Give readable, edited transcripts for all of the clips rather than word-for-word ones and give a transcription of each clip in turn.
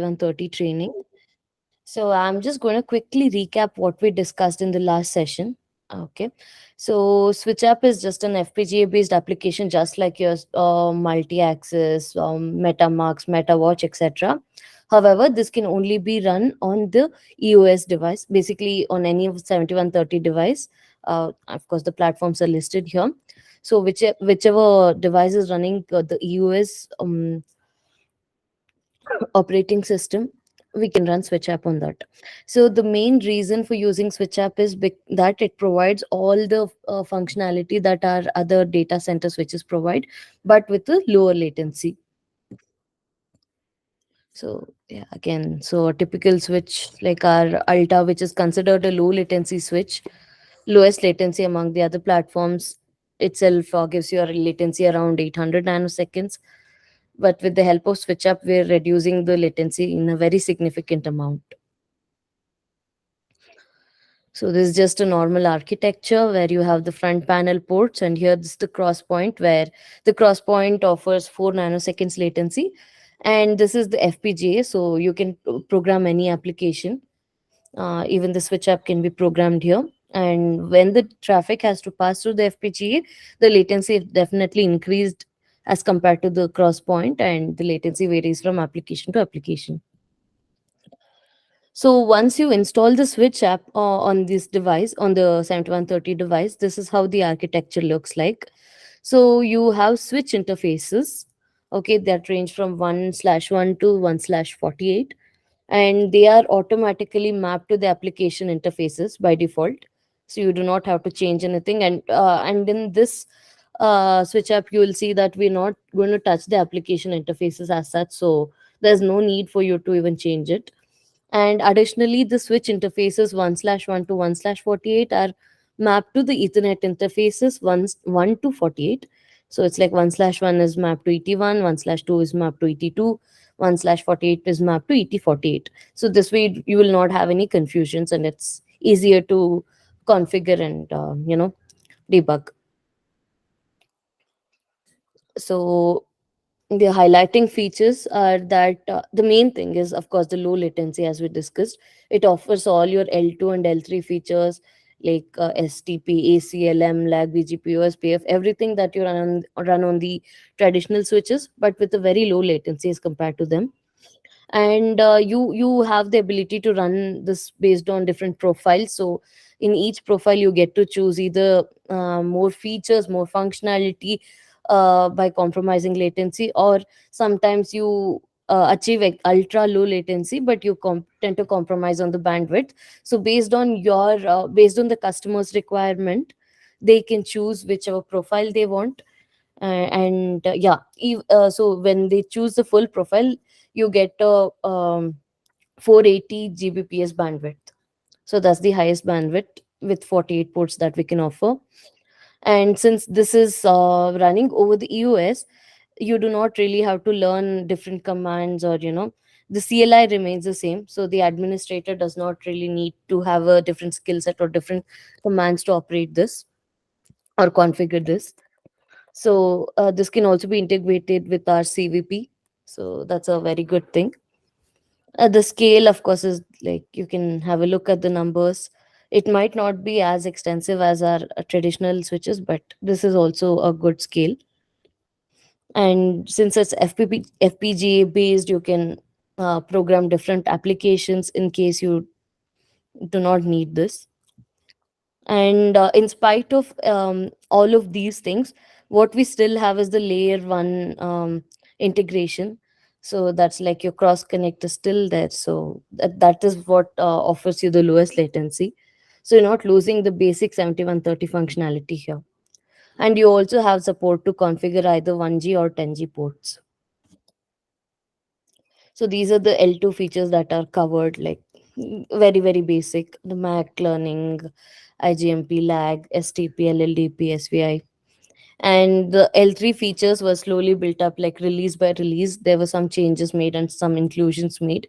7130 training. So I'm just going to quickly recap what we discussed in the last session. Okay. So SwitchUp is just an FPGA based application, just like your multi-axis, MetaMarks, MetaWatch, etc. However, this can only be run on the EOS device, basically on any of 7130 device. Of course, the platforms are listed here. So whichever device is running the EOS operating system, we can run switch app on that. So the main reason for using switch app is that it provides all the functionality that our other data center switches provide, but with a lower latency. So yeah, again, so a typical switch like our Alta, which is considered a low latency switch, lowest latency among the other platforms, itself gives you a latency around 800 nanoseconds. But with the help of switch up, we're reducing the latency in a very significant amount. So this is just a normal architecture where you have the front panel ports, and here this is the cross point, where the cross point offers 4 nanoseconds latency. And this is the FPGA, so you can program any application. Even the switch app can be programmed here. And when the traffic has to pass through the FPGA, the latency is definitely increased as compared to the cross point, and the latency varies from application to application. So once you install the switch app on this device, on the 7130 device, this is how the architecture looks like. So you have switch interfaces, okay, that range from 1/1 to 1/48, and they are automatically mapped to the application interfaces by default. So you do not have to change anything. And in this switch app, you will see that we're not going to touch the application interfaces as such. So there's no need for you to even change it. And additionally, the switch interfaces 1/1 to 1/48 are mapped to the Ethernet interfaces 1 to 48. So it's like 1/1 is mapped to ET1, 1/2 is mapped to ET2, 1/48 is mapped to ET48. So this way you will not have any confusions, and it's easier to configure and debug. So the highlighting features are that the main thing is, of course, the low latency, as we discussed. It offers all your L2 and L3 features like STP, ACLM, lag, BGP, OSPF, everything that you run on the traditional switches, but with a very low latency as compared to them. And you have the ability to run this based on different profiles. So in each profile, you get to choose either more features, more functionality, by compromising latency, or sometimes you achieve ultra low latency, but you tend to compromise on the bandwidth. So based on the customer's requirement, they can choose whichever profile they want. And yeah, so when they choose the full profile, you get a 480 gbps bandwidth. So that's the highest bandwidth with 48 ports that we can offer. And since this is running over the EOS, you do not really have to learn different commands, or the CLI remains the same. So the administrator does not really need to have a different skill set or different commands to operate this or configure this. So this can also be integrated with our CVP. So that's a very good thing. The scale, of course, is like you can have a look at the numbers. It might not be as extensive as our traditional switches, but this is also a good scale. And since it's FPGA based, you can program different applications in case you do not need this. And in spite of all of these things, what we still have is the layer one integration. So that's like your cross connect is still there. So that is what offers you the lowest latency. So you're not losing the basic 7130 functionality here. And you also have support to configure either 1G or 10G ports. So these are the L2 features that are covered, like very, very basic. The MAC learning, IGMP, lag, STP, LLDP, SVI. And the L3 features were slowly built up, like release by release. There were some changes made and some inclusions made.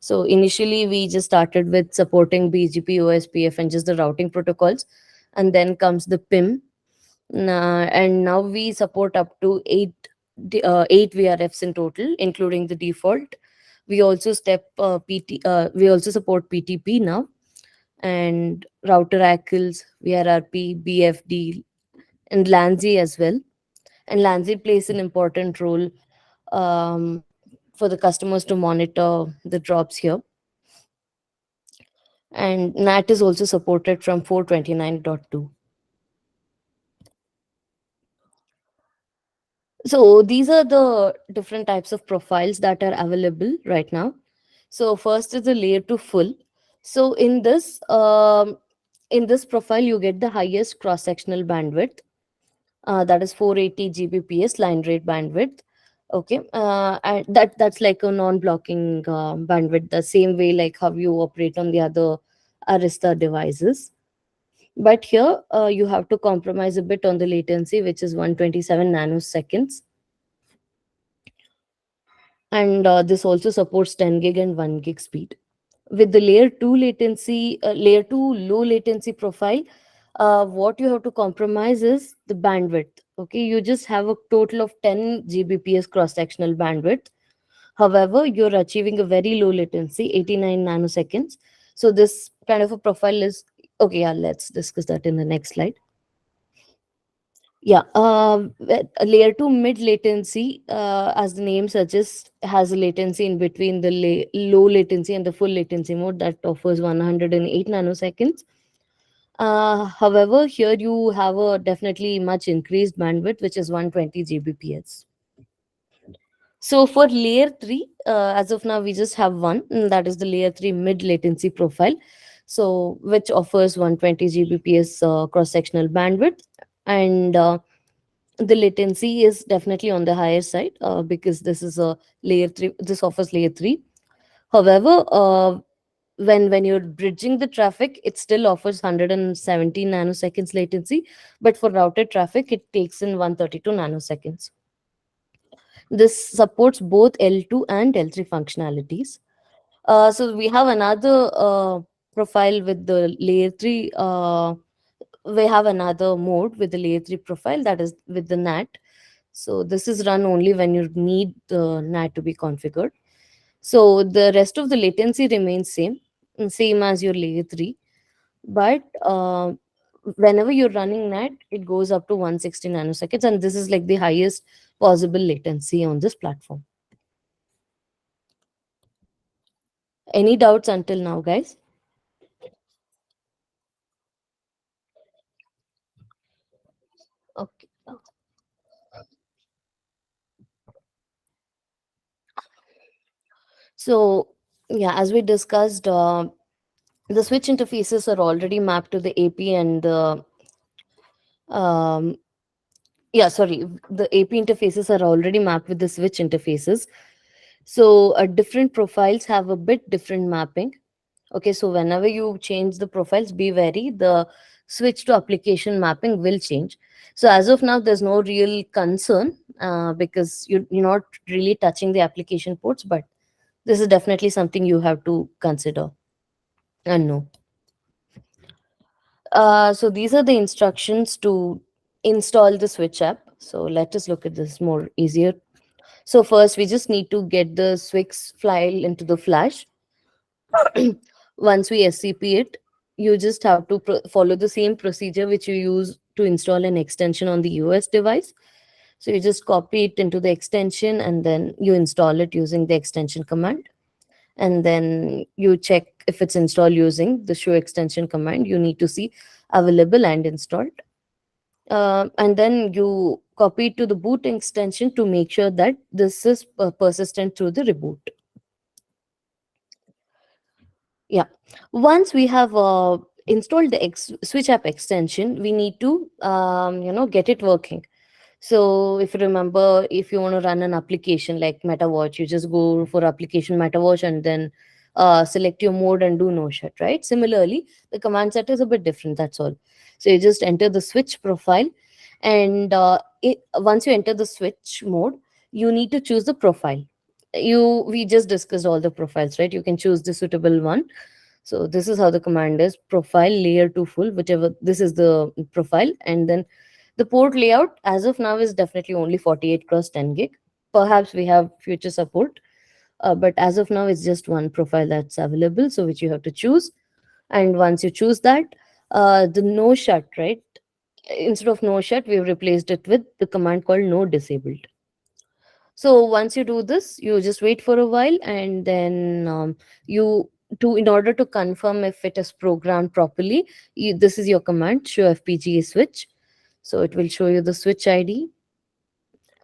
So initially, we just started with supporting BGP, OSPF, and just the routing protocols. And then comes the PIM. And now we support up to eight VRFs in total, including the default, We also we also support PTP now, and router ACLs, VRRP, BFD, and LANSI as well. And LANSI plays an important role um, for the customers to monitor the drops here. And NAT is also supported from 429.2. So these are the different types of profiles that are available right now. So first is the layer 2 full. So in this profile you get the highest cross sectional bandwidth, that is 480 Gbps line rate bandwidth. Okay, and that's like a non-blocking bandwidth, the same way like how you operate on the other Arista devices. But here you have to compromise a bit on the latency, which is 127 nanoseconds. And this also supports 10 gig and 1 gig speed. With the layer 2 low latency profile, what you have to compromise is the bandwidth. Okay, you just have a total of 10 Gbps cross sectional bandwidth. However, you're achieving a very low latency, 89 nanoseconds. So this kind of a profile is okay. Yeah, let's discuss that in the next slide. Yeah, a layer 2 mid latency, as the name suggests, has a latency in between the low latency and the full latency mode that offers 108 nanoseconds. However, here you have a definitely much increased bandwidth, which is 120 Gbps. So for layer 3, as of now, we just have one, and that is the layer 3 mid latency profile. So which offers 120 Gbps cross sectional bandwidth. And the latency is definitely on the higher side, because this is a layer 3, this offers layer 3. However, when you're bridging the traffic, it still offers 117 nanoseconds latency, but for routed traffic it takes in 132 nanoseconds. This supports both L2 and L3 functionalities. So we have another profile with the layer 3. We have another mode with the layer 3 profile, that is with the NAT. So this is run only when you need the NAT to be configured. So the rest of the latency remains same as your layer 3. But whenever you're running NAT, it goes up to 160 nanoseconds, and this is like the highest possible latency on this platform. Any doubts until now, guys? Okay. So, yeah, as we discussed, the switch interfaces are already mapped to the AP and the um, yeah, sorry, the AP interfaces are already mapped with the switch interfaces. So, different profiles have a bit different mapping. Okay, so whenever you change the profiles, be wary, the switch to application mapping will change. So as of now, there's no real concern, because you're not really touching the application ports, but this is definitely something you have to consider and know. So these are the instructions to install the switch app. So let us look at this more easier. So first, we just need to get the Swix file into the flash. Once we SCP it, you just have to follow the same procedure which you use to install an extension on the US device. So you just copy it into the extension and then you install it using the extension command. And then you check if it's installed using the show extension command. You need to see available and installed. And then you copy it to the boot extension to make sure that this is persistent through the reboot. Yeah. Once we have installed the switch app extension, we need to get it working. So if you remember, if you want to run an application like MetaWatch, you just go for application MetaWatch and then select your mode and do no shut, right? Similarly, the command set is a bit different. That's all. So you just enter the switch profile, and once you enter the switch mode, you need to choose the profile. We just discussed all the profiles, right? You can choose the suitable one. So this is how the command is: profile layer to full, whichever. This is the profile, and then the port layout as of now is definitely only 48 cross 10 gig. Perhaps we have future support. But as of now, it's just one profile that's available, so which you have to choose. And once you choose that, the no shut, right? Instead of no shut, we've replaced it with the command called no disabled. So once you do this, you just wait for a while, and then you to in order to confirm if it is programmed properly, this is your command, show FPGA switch. So it will show you the switch ID.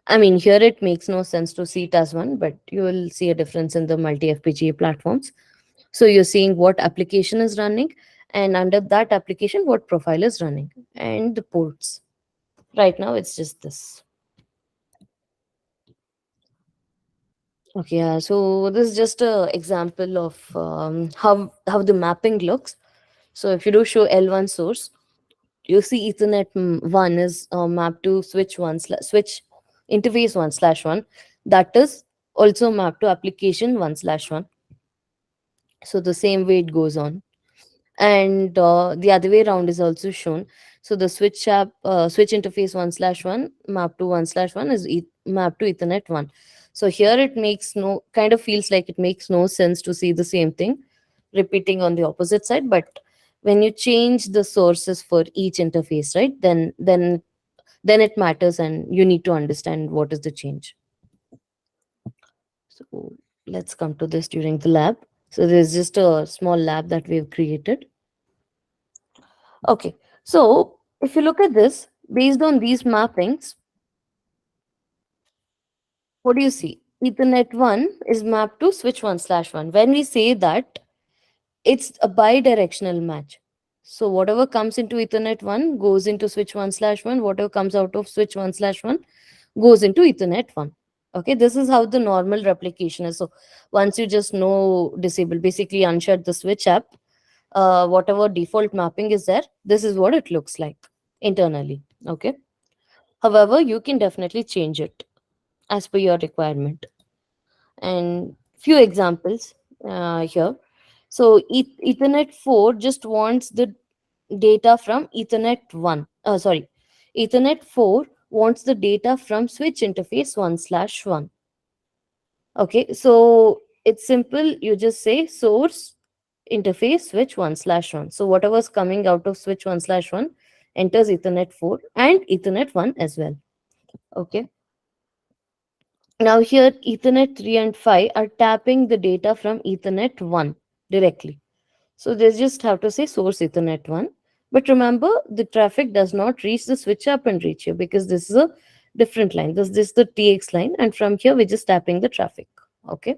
I mean, here it makes no sense to see it as one, but you will see a difference in the multi FPGA platforms. So you're seeing what application is running, and under that application, what profile is running, and the ports. Right now, it's just this. Okay, yeah. So this is just a example of how the mapping looks. So if you do show L1 source, you see Ethernet 1 is mapped to switch interface 1/1. That is also mapped to application 1/1. So the same way it goes on, and the other way around is also shown. So the switch interface 1/1 mapped to 1/1 is mapped to Ethernet 1. So here it makes no kind of feels like it makes no sense to see the same thing repeating on the opposite side, but when you change the sources for each interface, right, then it matters, and you need to understand what is the change. So let's come to this during the lab. So there's just a small lab that we've created. Okay, so if you look at this, based on these mappings, what do you see? Ethernet 1 is mapped to switch 1/1. When we say that, it's a bi-directional match. So whatever comes into Ethernet 1 goes into switch 1/1, whatever comes out of switch 1/1 goes into Ethernet 1. Okay, this is how the normal replication is. So once you just know disable, basically unshut the switch app, whatever default mapping is there, this is what it looks like internally. Okay. However, you can definitely change it as per your requirement. And few examples here. So Ethernet 4 just wants the data from Ethernet 1. Sorry, Ethernet 4 wants the data from switch interface 1/1. Okay, so it's simple. You just say source interface switch 1/1. So whatever's coming out of switch 1/1 enters Ethernet 4 and Ethernet 1 as well. Okay. Now here Ethernet 3 and 5 are tapping the data from Ethernet 1 directly. So they just have to say source Ethernet 1. But remember, the traffic does not reach the switch up and reach here because this is a different line. This is the TX line, and from here we're just tapping the traffic. Okay.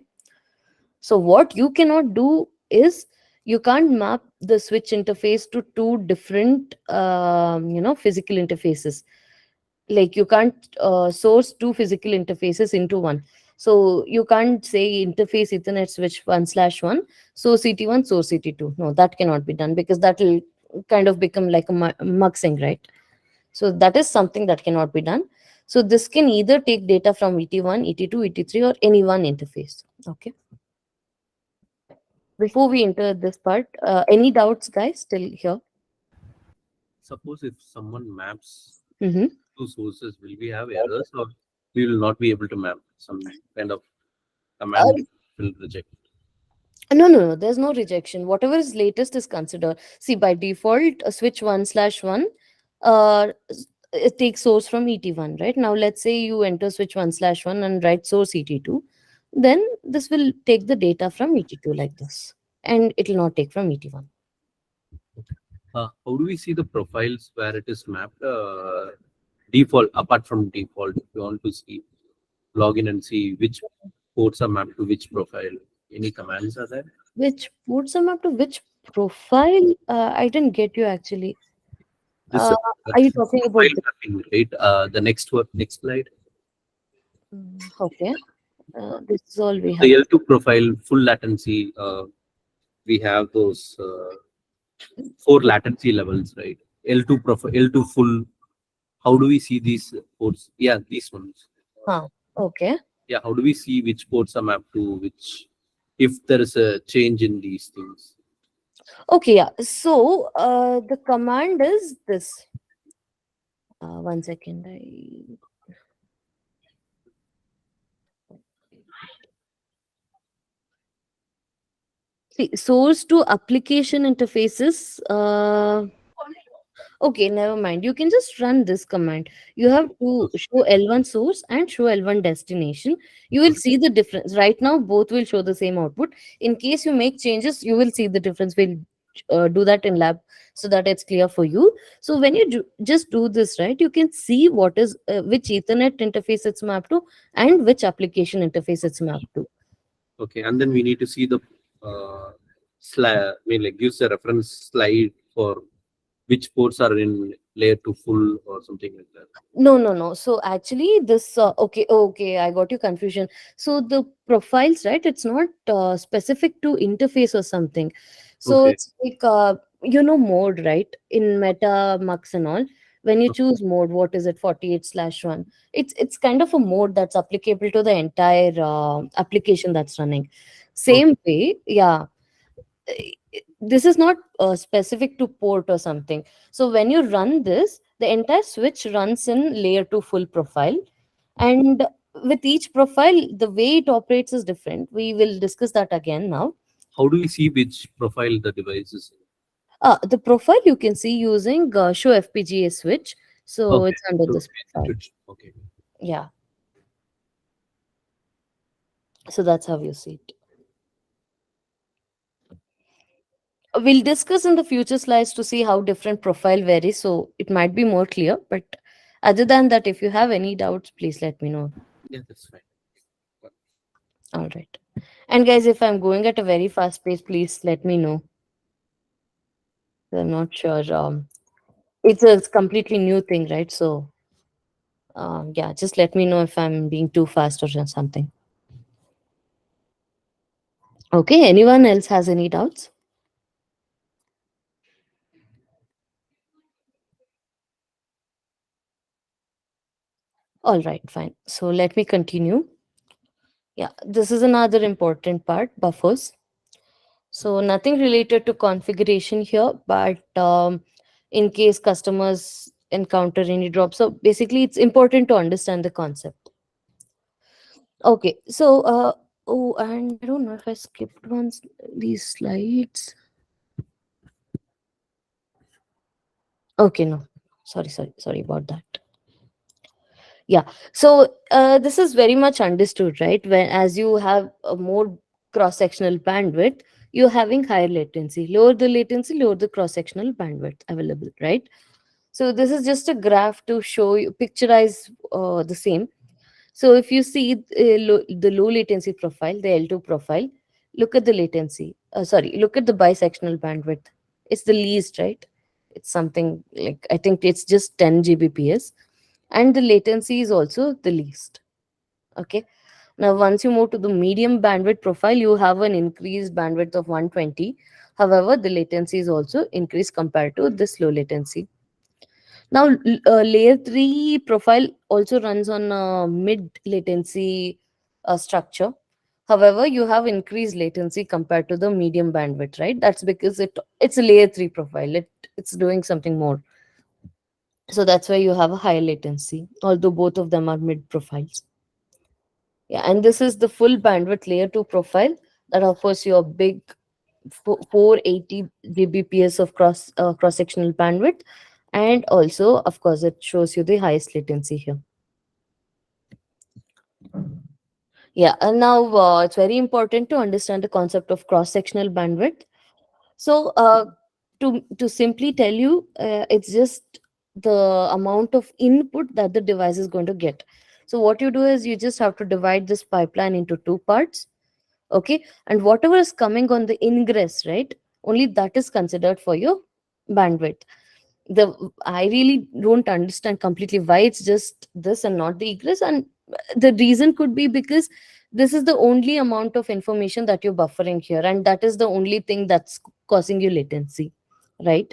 So what you cannot do is you can't map the switch interface to two different physical interfaces. Like you can't source two physical interfaces into one. So you can't say interface Ethernet switch 1/1, source CT1, source CT2. No, that cannot be done because that will kind of become like a muxing, right? So that is something that cannot be done. So this can either take data from ET1, ET2, ET3, or any one interface. Okay. Before we enter this part, any doubts, guys, still here? Suppose if someone maps Mm-hmm. two sources, will we have errors or we will not be able to map? Some kind of command will reject. No. There's no rejection. Whatever is latest is considered. See, by default, a switch 1/1, it takes source from ET1, right? Now, let's say you enter switch 1/1 and write source ET2, then this will take the data from ET2 like this, and it will not take from ET1. How do we see the profiles where it is mapped? Default, apart from default, if you want to see, log in and see which ports are mapped to which profile. Any commands are there? Which puts them up to which profile? I didn't get you actually. This Are you talking about profile mapping, right? The next one, next slide. okay. This is all we have. The L2 profile, full latency. We have those four latency levels, right? L2 profile, L2 full. How do we see these ports? Yeah, these ones. Huh. Okay. Yeah, how do we see which ports are mapped to which? If there is a change in these things. Okay, yeah. So the command is this. One second. See, source to application interfaces. Okay, never mind. You can just run this command. You have to show L1 source and show L1 destination. You will see the difference. Right now, both will show the same output. In case you make changes, you will see the difference. We'll do that in lab so that it's clear for you. So when you just do this, right, you can see what is which Ethernet interface it's mapped to and which application interface it's mapped to. Okay, and then we need to see the slide. I mean, like gives a reference slide for which ports are in layer 2 full or something like that. No, no, no. So actually, this okay, okay, I got your confusion. So the profiles, right? It's not specific to interface or something. So Okay. it's like mode, right? In Meta Mux and all, when you choose mode, what is it? 48/1. It's kind of a mode that's applicable to the entire application that's running. Okay. Same way, yeah, this is not specific to port or something. So when you run this, the entire switch runs in layer 2 full profile, and with each profile the way it operates is different. We will discuss that again now. How do we see which profile the device is in? The profile you can see using show FPGA switch, so Okay. it's under So this profile. switch. Okay. Yeah, so that's how you see it. We'll discuss in the future slides to see how different profile varies, so it might be more clear. But other than that, if you have any doubts, please let me know. Yeah, that's fine. All right. And guys, if I'm going at a very fast pace, please let me know. I'm not sure. It's a completely new thing, right? So, yeah, just let me know if I'm being too fast or something. Okay. Anyone else has any doubts? All right, fine. So let me continue. Yeah, this is another important part, buffers. So nothing related to configuration here, but in case customers encounter any drops, so basically it's important to understand the concept. Okay, so oh, and I don't know if I skipped these slides. Okay, no, sorry about that. Yeah, so this is very much understood, right? When as you have a more cross-sectional bandwidth, you're having higher latency. Lower the latency, lower the cross-sectional bandwidth available, right? So this is just a graph to show you, picturize the same. So if you see the low latency profile, the L2 profile, look at the latency. Sorry, look at the bisectional bandwidth. It's the least, right? It's something like, I think it's just 10 Gbps, and the latency is also the least. Okay. Now, once you move to the medium bandwidth profile, you have an increased bandwidth of 120. However, the latency is also increased compared to this low latency. Now, layer 3 profile also runs on mid latency structure. However, you have increased latency compared to the medium bandwidth, right? That's because it's a layer 3 profile. It's doing something more. So that's why you have a higher latency, although both of them are mid profiles. Yeah, and this is the full bandwidth layer 2 profile that offers you a big 480 Gbps of cross sectional bandwidth, and also of course it shows you the highest latency here. Yeah, and now it's very important to understand the concept of cross sectional bandwidth. So to simply tell you, it's just the amount of input that the device is going to get. So what you do is you just have to divide this pipeline into two parts. Okay, and whatever is coming on the ingress, right, only that is considered for your bandwidth. The I really don't understand completely why it's just this and not the egress, and the reason could be because this is the only amount of information that you're buffering here, and that is the only thing that's causing you latency, right?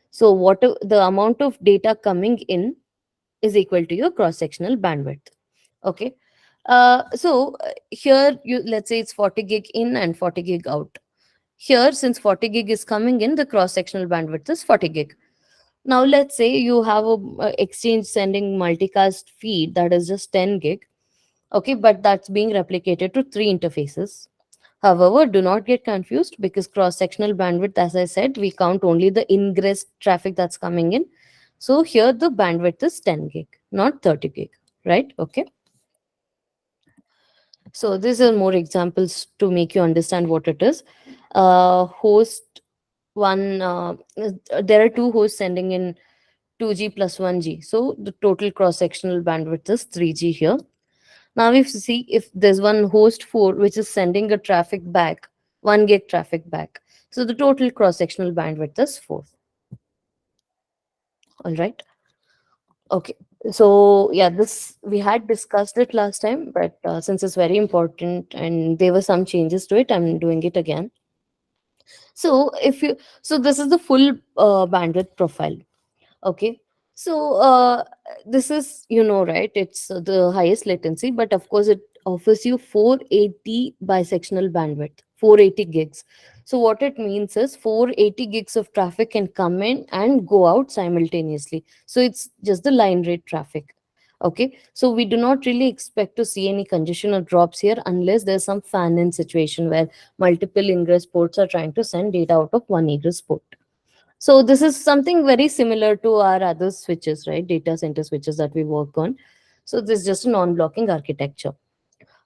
So what the amount of data coming in is equal to your cross sectional bandwidth. Okay. Here you, let's say it's 40 gig in and 40 gig out. Here, since 40 gig is coming in, the cross sectional bandwidth is 40 gig. Now let's say you have a exchange sending multicast feed that is just 10 gig. Okay, but that's being replicated to three interfaces. However, do not get confused, because cross sectional bandwidth, as I said, we count only the ingress traffic that's coming in. So here the bandwidth is 10 gig, not 30 gig, right? Okay. So these are more examples to make you understand what it is. Host one, there are two hosts sending in 2G plus 1G. So the total cross sectional bandwidth is 3G here. Now, if you see, if there's one host 4 which is sending a traffic back, 1 gig traffic back. So the total cross sectional bandwidth is 4. All right. Okay. So, yeah, this we had discussed it last time, but since it's very important and there were some changes to it, I'm doing it again. So, so this is the full bandwidth profile. Okay. So this is, right, it's the highest latency, but of course it offers you 480 bisectional bandwidth, 480 gigs. So what it means is 480 gigs of traffic can come in and go out simultaneously. So it's just the line rate traffic. Okay. So we do not really expect to see any congestion or drops here unless there's some fan in situation where multiple ingress ports are trying to send data out of one egress port. So this is something very similar to our other switches, right? Data center switches that we work on. So this is just a non-blocking architecture.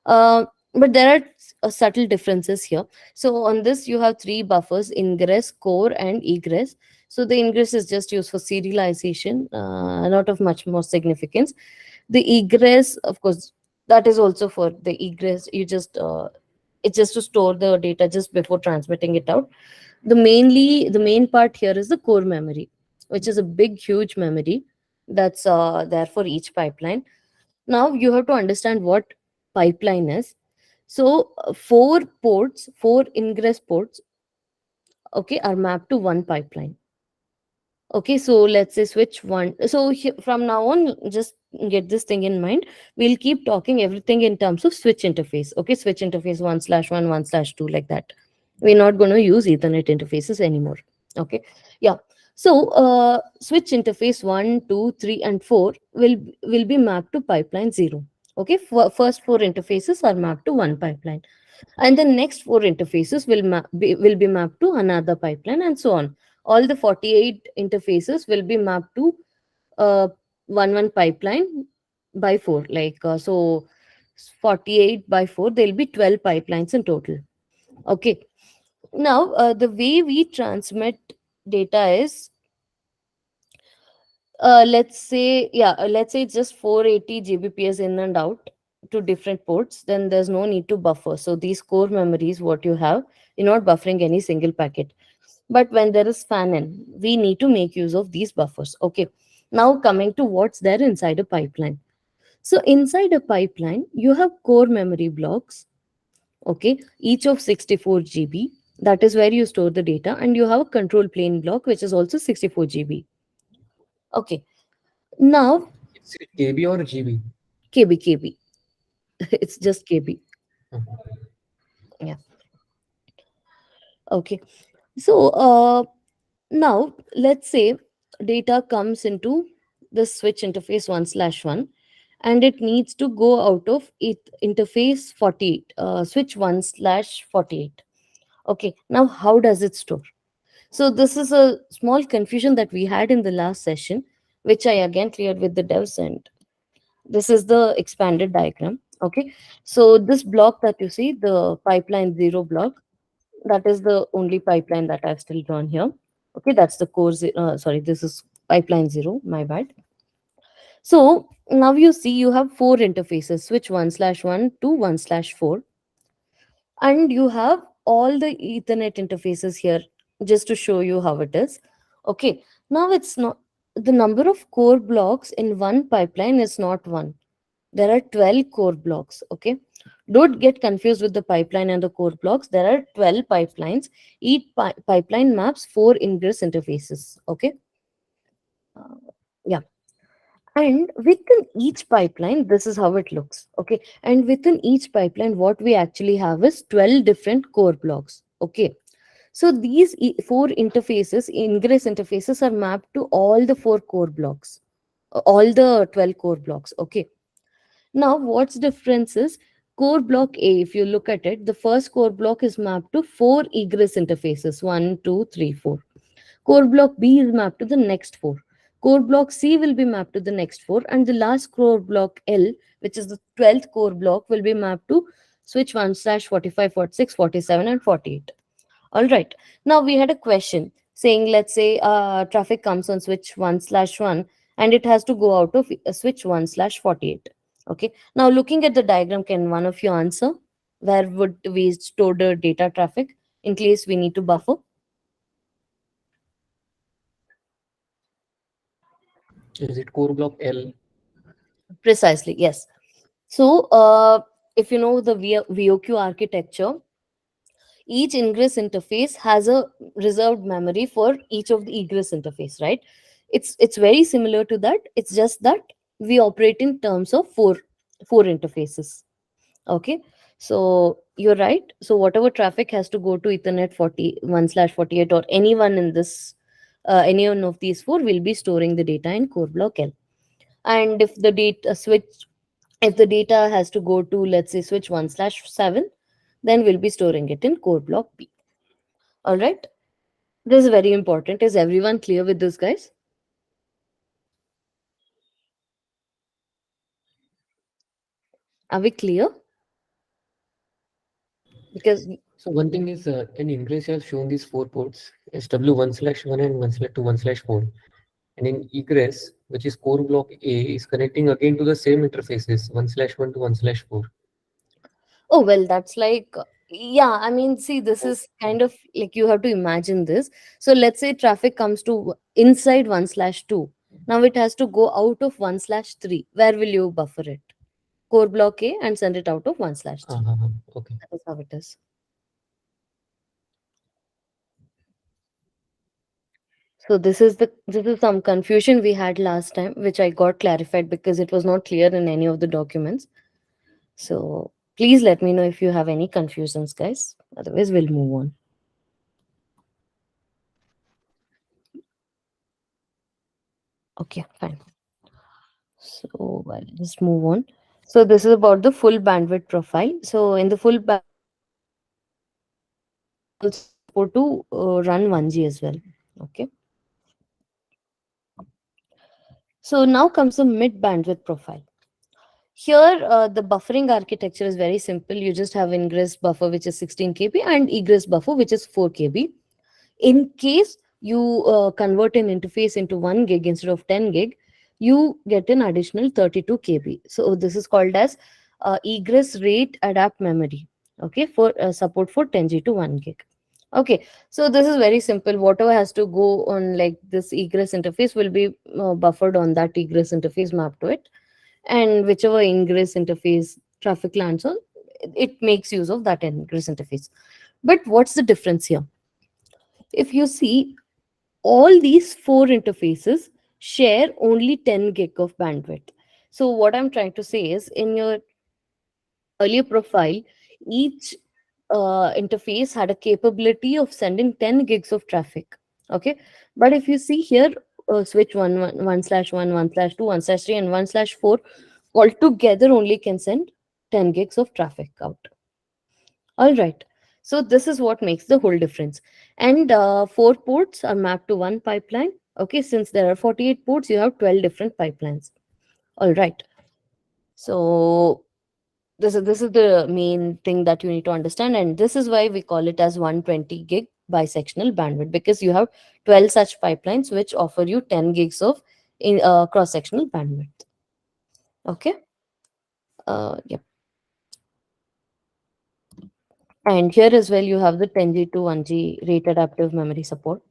But there are subtle differences here. So on this, you have three buffers: ingress, core, and egress. So the ingress is just used for serialization, not of much more significance. The egress, of course, that is also for the egress. It's just to store the data just before transmitting it out. The main part here is the core memory, which is a big huge memory that's there for each pipeline. Now you have to understand what pipeline is. So four ingress ports, okay, are mapped to one pipeline. Okay, so let's say switch one. So from now on, just get this thing in mind. We'll keep talking everything in terms of switch interface. Okay, switch interface 1/1, 1/2, like that. We're not going to use Ethernet interfaces anymore. Okay, yeah. So switch interface 1, 2, 3, and 4 will be mapped to pipeline 0. Okay, first four interfaces are mapped to one pipeline, and the next four interfaces will be mapped to another pipeline, and so on. All the 48 interfaces will be mapped to uh, one pipeline by 4, like so 48 by 4, there'll be 12 pipelines in total. Okay. Now the way we transmit data is, let's say it's just 480 gbps in and out to different ports. Then there's no need to buffer. So these core memories, what you have, you're not buffering any single packet. But when there is fan in, we need to make use of these buffers. Okay. Now coming to what's there inside a pipeline. So inside a pipeline, you have core memory blocks, okay, each of 64 GB. That is where you store the data, and you have a control plane block which is also 64 GB. Okay. Now Is it KB or GB? KB. It's just KB. Mhm. Yeah. Okay. So now let's say data comes into the switch interface 1/1, and it needs to go out of it interface 48, switch 1/48. Okay. Now how does it store? So this is a small confusion that we had in the last session, which I again cleared with the devs, and this is the expanded diagram. Okay. So this block that you see, the pipeline 0 block, that is the only pipeline that I've still drawn here. Okay, that's the sorry, this is pipeline 0, my bad. So now you see you have four interfaces, switch 1/1 to 1/4, and you have all the Ethernet interfaces here, just to show you how it is. Okay, now it's not, the number of core blocks in one pipeline is not one. There are 12 core blocks. Okay, don't get confused with the pipeline and the core blocks. There are 12 pipelines. Each pipeline maps four ingress interfaces. Okay. Uh, yeah. And within each pipeline, this is how it looks. Okay. And within each pipeline, what we actually have is 12 different core blocks. Okay. So these four interfaces, ingress interfaces, are mapped to all the four core blocks, all the 12 core blocks. Okay. Now, what's difference is core block A, if you look at it, the first core block is mapped to four egress interfaces: one, two, three, four. Core block B is mapped to the next four. Core block C will be mapped to the next four, and the last core block L, which is the 12th core block, will be mapped to switch 1 slash 45, 46, 47, and 48. All right. Now we had a question saying, let's say traffic comes on switch 1 slash 1 and it has to go out of switch 1 slash 48. Okay. Now looking at the diagram, can one of you answer? Where would we store the data traffic in case we need to buffer? Is it core block L? Precisely, yes. So, if you know the VOQ architecture, each ingress interface has a reserved memory for each of the egress interface, right? It's very similar to that. It's just that we operate in terms of four interfaces. Okay, so you're right. So whatever traffic has to go to Ethernet 41 slash 48 or anyone in this, any one of these four will be storing the data in core block L. And if the data switch, if the data has to go to, let's say, switch 1 slash 7, then we'll be storing it in core block B. All right. This is very important. Is everyone clear with this, guys? Are we clear? Because So one thing is, in ingress, you have shown these four ports, SW1 slash 1 and 1 slash 2, 1 slash 4. And in egress, which is core block A, is connecting again to the same interfaces, 1 slash 1 to 1 slash 4. oh well, that's like yeah. I mean, see, this is kind of like you have to imagine this. So let's say traffic comes to inside 1 slash 2. Now it has to go out of 1 slash 3. Where will you buffer it? Core block A and send it out of 1 slash 3. Okay. That is how it is. So this is some confusion we had last time, which I got clarified because it was not clear in any of the documents. So please let me know if you have any confusions, guys. Otherwise, we'll move on. Okay, fine. So I'll just move on. So this is about the full bandwidth profile. So in the full bandwidth, support to run 1G as well. Okay. So now comes the mid bandwidth profile. Here, the buffering architecture is very simple. You just have ingress buffer, which is 16 KB, and egress buffer, which is 4 KB. In case you convert an interface into 1 gig instead of 10 gig, you get an additional 32 KB. So this is called as egress rate adapt memory. Okay, for support for 10G to 1 gig. Okay, so this is very simple. Whatever has to go on like this egress interface will be buffered on that egress interface mapped to it, and whichever ingress interface traffic lands on, it makes use of that ingress interface. But what's the difference here? If you see, all these four interfaces share only 10 gig of bandwidth. So what I'm trying to say is, in your earlier profile, each interface had a capability of sending 10 gigs of traffic. Okay, but if you see here, switch 1 slash 1, 1 slash 2, 1 slash 3, and 1 slash 4 altogether only can send 10 gigs of traffic out. All right. So this is what makes the whole difference. And four ports are mapped to one pipeline. Okay, since there are 48 ports, you have 12 different pipelines. All right. So this is the main thing that you need to understand, and this is why we call it as 120 gig bisectional bandwidth, because you have 12 such pipelines which offer you 10 gigs of cross sectional bandwidth. Okay. Yep. And here as well, you have the 10G to 1G rate adaptive memory support.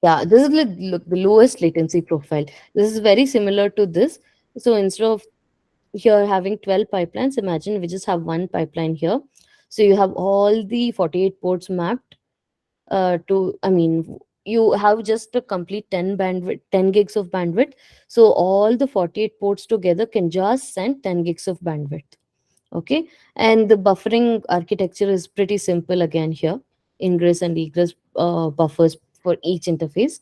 Yeah, this is the lowest latency profile. This is very similar to this. So instead of here having 12 pipelines, imagine we just have one pipeline here. So you have all the 48 ports mapped I mean, you have just a complete 10 gigs of bandwidth. So all the 48 ports together can just send 10 gigs of bandwidth. Okay, and the buffering architecture is pretty simple again here: ingress and egress buffers for each interface.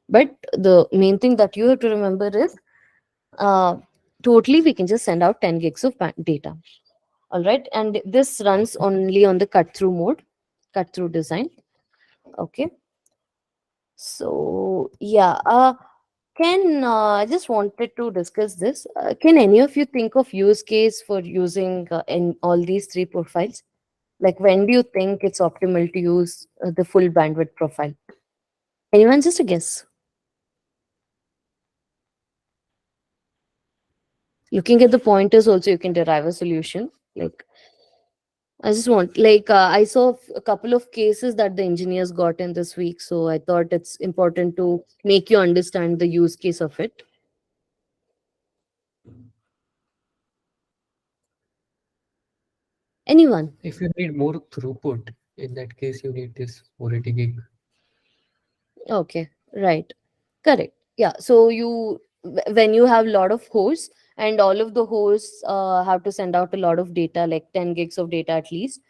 But the main thing that you have to remember is, uh, totally we can just send out 10 gigs of data. All right, and this runs only on the cut through mode, cut through design. Okay, so yeah, can I just wanted to discuss this. Can any of you think of use case for using in all these three profiles? Like, when do you think it's optimal to use the full bandwidth profile? Anyone? Just a guess. Looking at the pointers, also you can derive a solution. Like, I just want, like, I saw a couple of cases that the engineers got in this week, so I thought it's important to make you understand the use case of it. Anyone? If you need more throughput, in that case, you need this 480 gig. Okay, right. Correct. Yeah. So when you have a lot of hosts and all of the hosts have to send out a lot of data, like 10 gigs of data at least,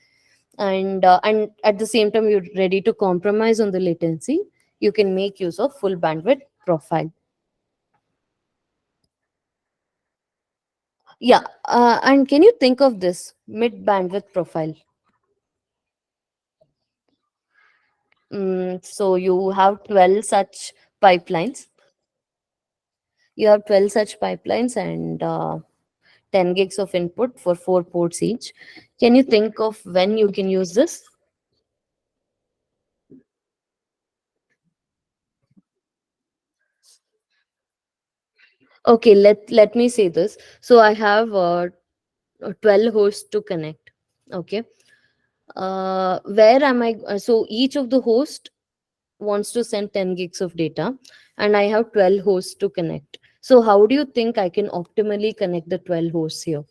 and at the same time you're ready to compromise on the latency, you can make use of full bandwidth profile. Yeah. And can you think of this mid bandwidth profile? So you have 12 such pipelines. You have 12 such pipelines and 10 gigs of input for 4 ports each. Can you think of when you can use this? Okay, let me say this. So I have 12 hosts to connect. Okay. Where am I? So each of the host wants to send 10 gigs of data, and I have 12 hosts to connect. So how do you think I can optimally connect the 12 hosts here?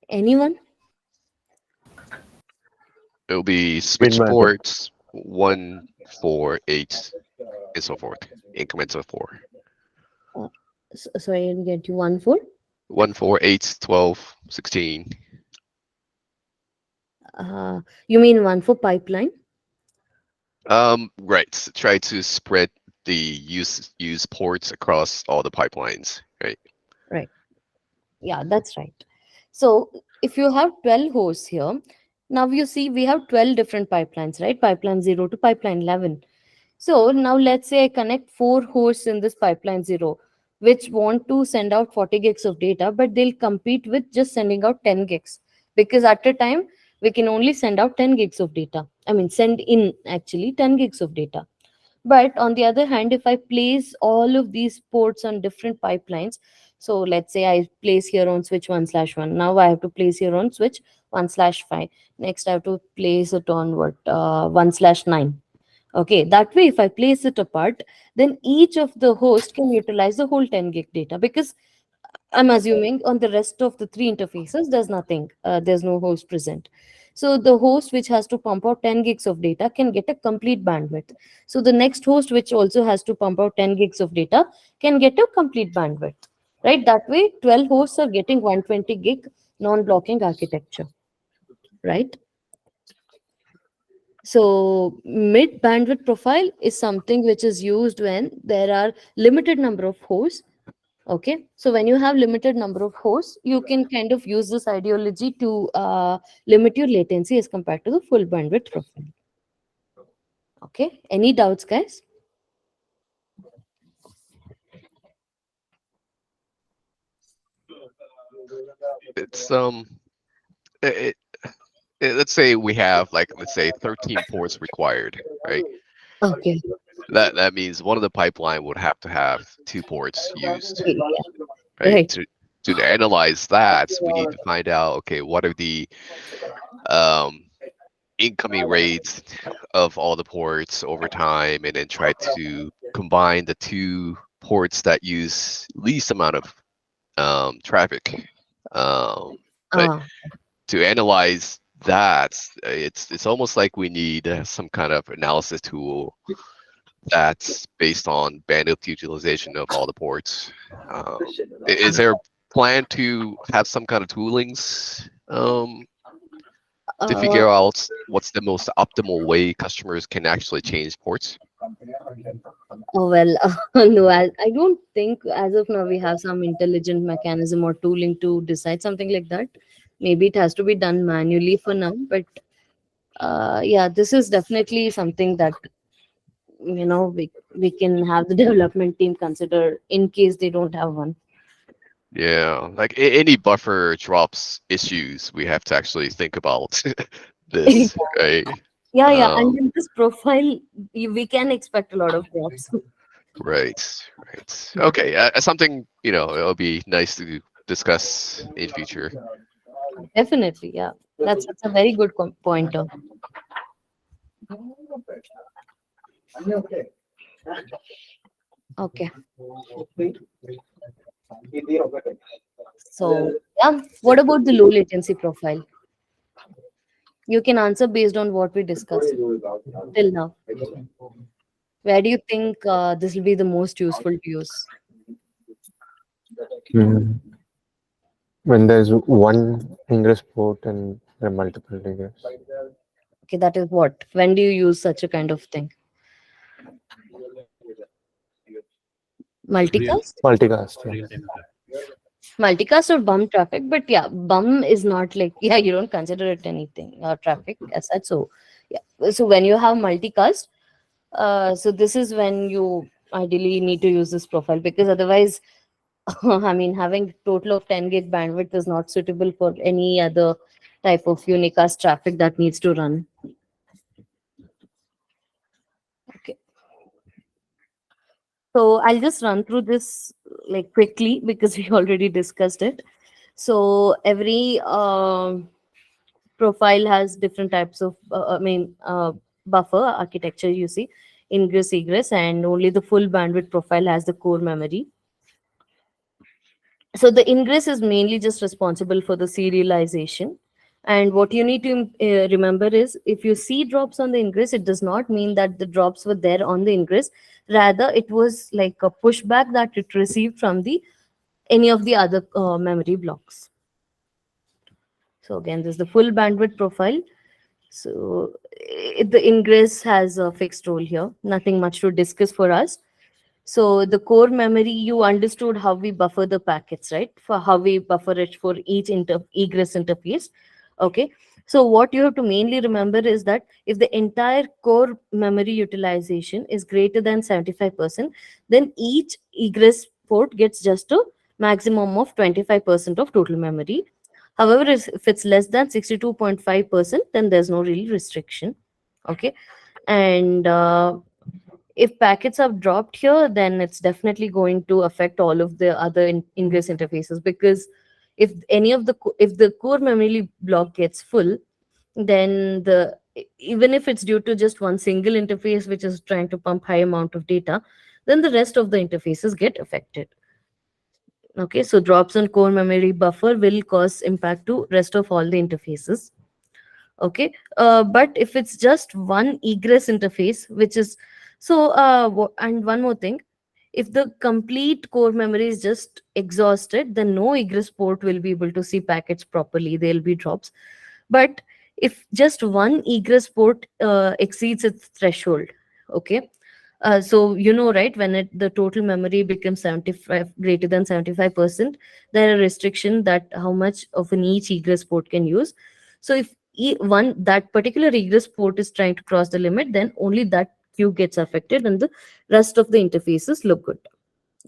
Anyone? It'll be Mid switch bandwidth. ports 1, 4, 8, and so forth. Increments of 4. Sorry, I didn't get you. 1 4. 1, 4, 8, 12, 16. You mean 1 for pipeline? Right. Try to spread the use ports across all the pipelines. Right. Right. Yeah, that's right. So if you have 12 hosts here, now you see we have 12 different pipelines, right? Pipeline 0 to pipeline 11. So now let's say I connect 4 hosts in this pipeline 0, which want to send out 40 gigs of data, but they'll compete with just sending out 10 gigs, because at a time we can only send out 10 gigs of data. I mean, send in actually 10 gigs of data. But on the other hand, if I place all of these ports on different pipelines, so let's say I place here on switch 1/1, now I have to place here on switch 1/5. Next, I have to place it on what 1/9. Okay, that way, if I place it apart, then each of the host can utilize the whole 10 gig data, because I'm assuming on the rest of the three interfaces, there's nothing, there's no host present. So the host which has to pump out 10 gigs of data can get a complete bandwidth. So the next host which also has to pump out 10 gigs of data can get a complete bandwidth. Right? That way, 12 hosts are getting 120 gig non-blocking architecture. Right? So mid bandwidth profile is something which is used when there are limited number of hosts. Okay, so when you have limited number of hosts, you can kind of use this ideology to limit your latency as compared to the full bandwidth profile. Okay, any doubts, guys? It's it, let's say we have like, let's say 13 ports required, right? Okay. That means one of the pipeline would have to have 2 ports used, Yeah. right? Right. To analyze that, we need to find out, okay, what are the incoming rates of all the ports over time, and then try to combine the 2 ports that use least amount of traffic. But Ah, to analyze that, it's almost like we need some kind of analysis tool that's based on bandwidth utilization of all the ports. Is there a plan to have some kind of toolings to figure out what's the most optimal way customers can actually change ports? Oh, well, no, I don't think as of now we have some intelligent mechanism or tooling to decide something like that. Maybe it has to be done manually for now, but yeah, this is definitely something that we can have the development team consider in case they don't have one. Yeah, like any buffer drops issues, we have to actually think about this, right? Yeah, yeah, and Um, in this profile, we can expect a lot of drops. right, right. Okay, something, it'll be nice to discuss in future. Definitely, yeah. That's a very good pointer. Okay, so yeah, what about the low latency profile? You can answer based on what we discussed till now. Where do you think this will be the most useful to use? Mm. When there's one ingress port and there are multiple ingress. Okay, that is what. When do you use such a kind of thing? Real Multicast? Multicast, yeah. real time traffic. Multicast or bum traffic, but yeah, bum is not like, yeah, you don't consider it anything traffic as such. So yeah, so when you have multicast, so this is when you ideally need to use this profile, because otherwise I mean, having total of 10 gig bandwidth is not suitable for any other type of unicast traffic that needs to run. Okay, so I'll just run through this like quickly because we already discussed it. So every profile has different types of buffer architecture, you see, ingress egress, and only the full bandwidth profile has the core memory. So the ingress is mainly just responsible for the serialization, and what you need to remember is, if you see drops on the ingress, it does not mean that the drops were there on the ingress. Rather, it was like a pushback that it received from the any of the other memory blocks. So again, this is the full bandwidth profile. So the ingress has a fixed role here. Nothing much to discuss for us. So the core memory, you understood how we buffer the packets, right? For how we buffer it for each egress interface. Okay. So what you have to mainly remember is that if the entire core memory utilization is greater than 75%, then each egress port gets just a maximum of 25% of total memory. However, if it's less than 62.5%, then there's no real restriction. Okay. And if packets are dropped here, then it's definitely going to affect all of the other ingress interfaces, because if any of the if the core memory block gets full, then even if it's due to just one single interface which is trying to pump high amount of data, then the rest of the interfaces get affected. Okay, so drops on core memory buffer will cause impact to rest of all the interfaces. Okay, but if it's just one egress interface, which is and one more thing, if the complete core memory is just exhausted, then no egress port will be able to see packets properly. There'll be drops. But if just one egress port exceeds its threshold, okay, so right, when the total memory becomes 75, greater than 75%, there are restriction that how much of an each egress port can use. So if one that particular egress port is trying to cross the limit, then only that queue gets affected, and the rest of the interfaces look good.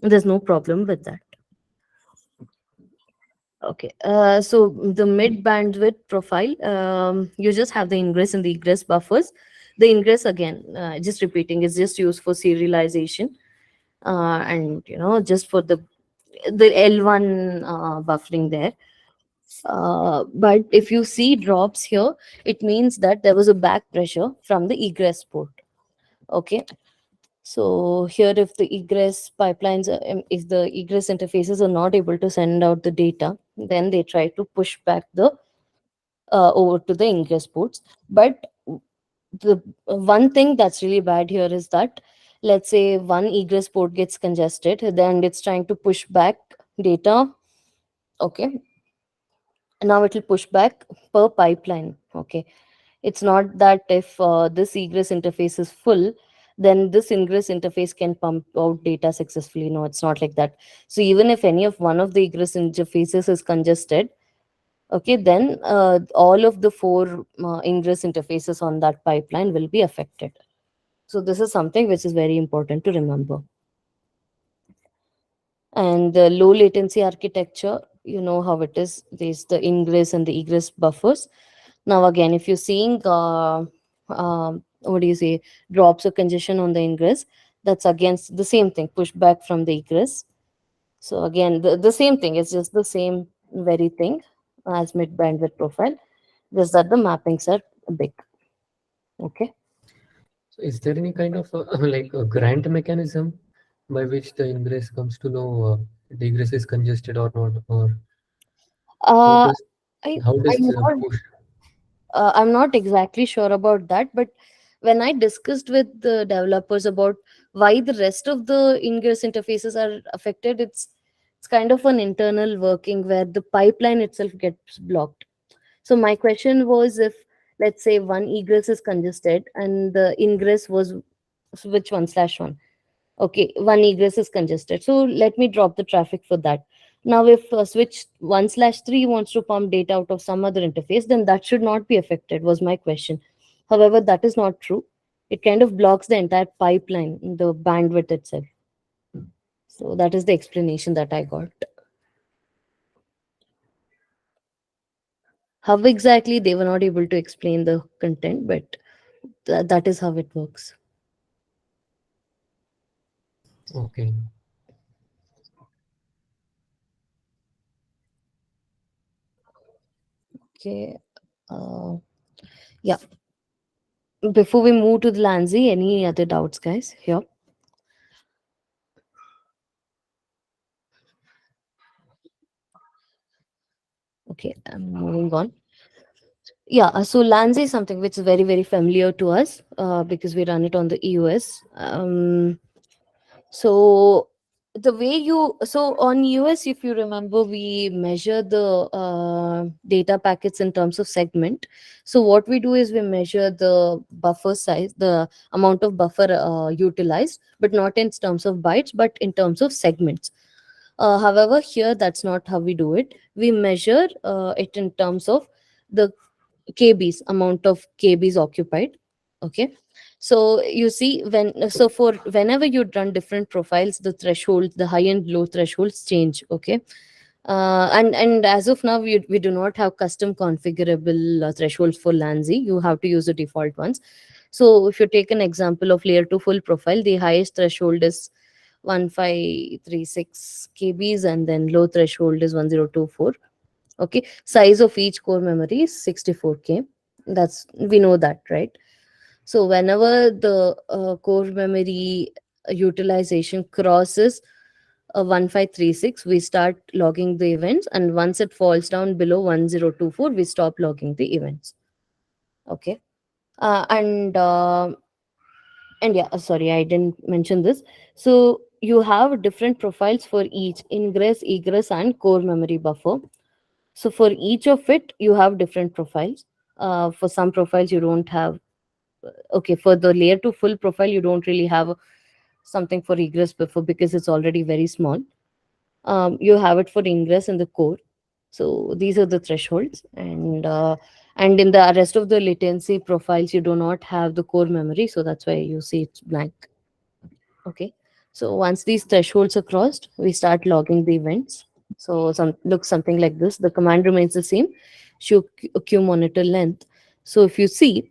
There's no problem with that. Okay, so the mid bandwidth profile, you just have the ingress and the egress buffers. The ingress, again, just repeating, is just used for serialization, and just for the L1 buffering there. But if you see drops here, it means that there was a back pressure from the egress port. Okay, so here, if the egress pipelines, if the egress interfaces are not able to send out the data, then they try to push back the over to the ingress ports. But the one thing that's really bad here is that, let's say one egress port gets congested, then it's trying to push back data. Okay, now it will push back per pipeline. Okay, it's not that if this egress interface is full, then this ingress interface can pump out data successfully. No, it's not like that. So even if any of one of the egress interfaces is congested, okay, then all of the four ingress interfaces on that pipeline will be affected. So this is something which is very important to remember. And the low latency architecture, you know how it is. There's the ingress and the egress buffers. Now again, if you're seeing what do you say, drops or congestion on the ingress, that's against the same thing, pushback from the egress. So again, the same thing, it's just the same very thing as mid bandwidth profile, just that the mappings are big. Okay. So is there any kind of like a grant mechanism by which the ingress comes to know the egress is congested or not, or how Uh, does I how does I'm not push? I'm not exactly sure about that, but when I discussed with the developers about why the rest of the ingress interfaces are affected, it's kind of an internal working where the pipeline itself gets blocked. So my question was, if let's say one egress is congested and the ingress was switch 1/1. Okay, one egress is congested. So let me drop the traffic for that. Now, if switch 1/3 wants to pump data out of some other interface, then that should not be affected, was my question. However, that is not true. It kind of blocks the entire pipeline, the bandwidth itself. So that is the explanation that I got. How exactly, they were not able to explain the content, but that is how it works. Okay. Okay. Uh, yeah. Before we move to the Lanzi, any other doubts, guys? Here. Okay, I'm moving on. Yeah, so Lanzi is something which is very, very familiar to us because we run it on the EOS. So the way so on EOS, if you remember, we measure the data packets in terms of segment. So what we do is we measure the buffer size, the amount of buffer utilized, but not in terms of bytes, but in terms of segments. However, here that's not how we do it. We measure it in terms of the kbs, amount of kbs occupied. Okay, so you see, so for whenever you run different profiles, the thresholds, the high and low thresholds change. Okay, and as of now, we do not have custom configurable thresholds for Lanzi. You have to use the default ones. So if you take an example of layer 2 full profile, the highest threshold is 1536 kbs, and then low threshold is 1024. Okay, size of each core memory is 64K. That's, we know that, right? So whenever the core memory utilization crosses 1536, we start logging the events, and once it falls down below 1024, we stop logging the events. Okay. And yeah, sorry, I didn't mention this. So you have different profiles for each ingress, egress, and core memory buffer. So for each of it, you have different profiles. For some profiles, you don't have. Okay, for the layer 2 full profile, you don't really have something for egress buffer because it's already very small. You have it for ingress in the core. So these are the thresholds, and in the rest of the latency profiles, you do not have the core memory, so that's why you see it's blank. Okay, so once these thresholds are crossed, we start logging the events. So looks something like this. The command remains the same, show queue monitor length. So if you see,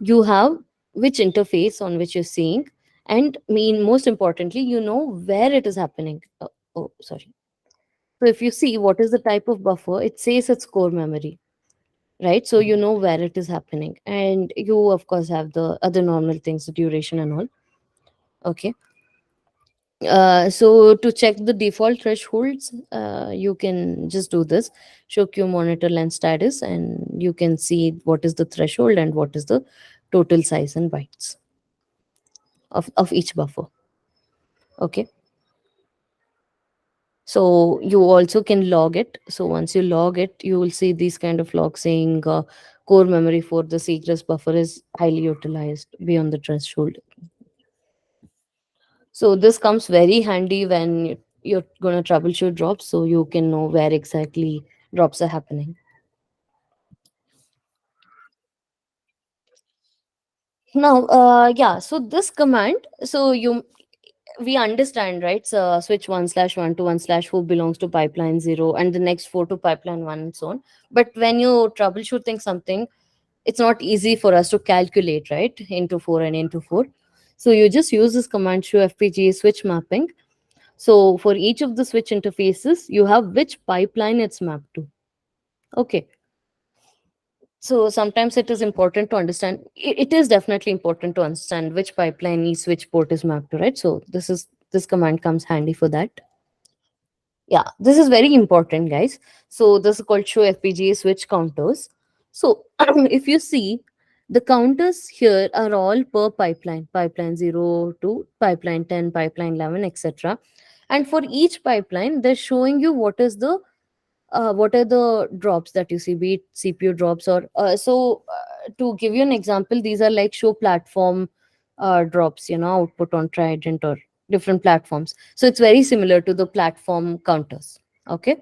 you have which interface on which you're seeing, and most importantly, you know where it is happening. Oh, sorry. So if you see what is the type of buffer, it says it's core memory, right? So you know where it is happening, and you of course have the other normal things, the duration and all. Okay. So to check the default thresholds, you can just do this, show queue monitor length status, and you can see what is the threshold and what is the total size in bytes of each buffer. Okay. So you also can log it. So once you log it, you will see these kind of logs saying core memory for the egress buffer is highly utilized beyond the threshold. So this comes very handy when you're going to troubleshoot drops, so you can know where exactly drops are happening. Now, yeah, so this command, so we understand, right? So switch 1/1 to 1/4 belongs to pipeline 0, and the next 4 to pipeline 1, and so on. But when you troubleshooting something, it's not easy for us to calculate, right? Into 4 and into 4. So you just use this command show FPGA switch mapping. So for each of the switch interfaces, you have which pipeline it's mapped to. Okay. So sometimes it is important to understand. It is definitely important to understand which pipeline each switch port is mapped to, right? So this command comes handy for that. Yeah, this is very important, guys. So this is called show FPGA switch counters. So if you see, the counters here are all per pipeline, pipeline 0 to pipeline 10, pipeline 11, etc. And for each pipeline, they're showing you what are the drops that you see, be it CPU drops or to give you an example, these are like show platform drops, output on Trident or different platforms. So it's very similar to the platform counters. Okay.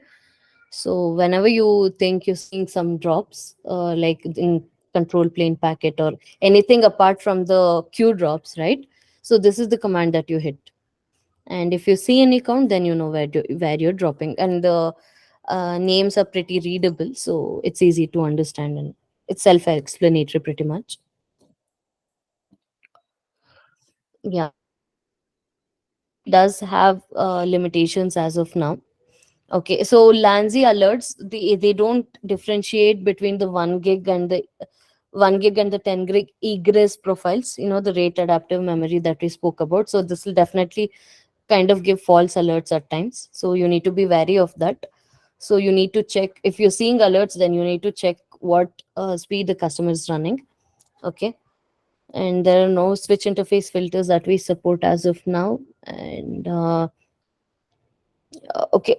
So whenever you think you're seeing some drops, like in control plane packet or anything apart from the Q drops, right? So this is the command that you hit. And if you see any count, then you know where you're dropping. And the names are pretty readable, so it's easy to understand and it's self-explanatory pretty much. Yeah, does have limitations as of now. Okay, so Lanzi alerts, they don't differentiate between the 1 gig and the 10 gig egress profiles, the rate adaptive memory that we spoke about. So this will definitely kind of give false alerts at times. So you need to be wary of that. So you need to check if you're seeing alerts, then you need to check what speed the customer is running. Okay. And there are no switch interface filters that we support as of now. And okay,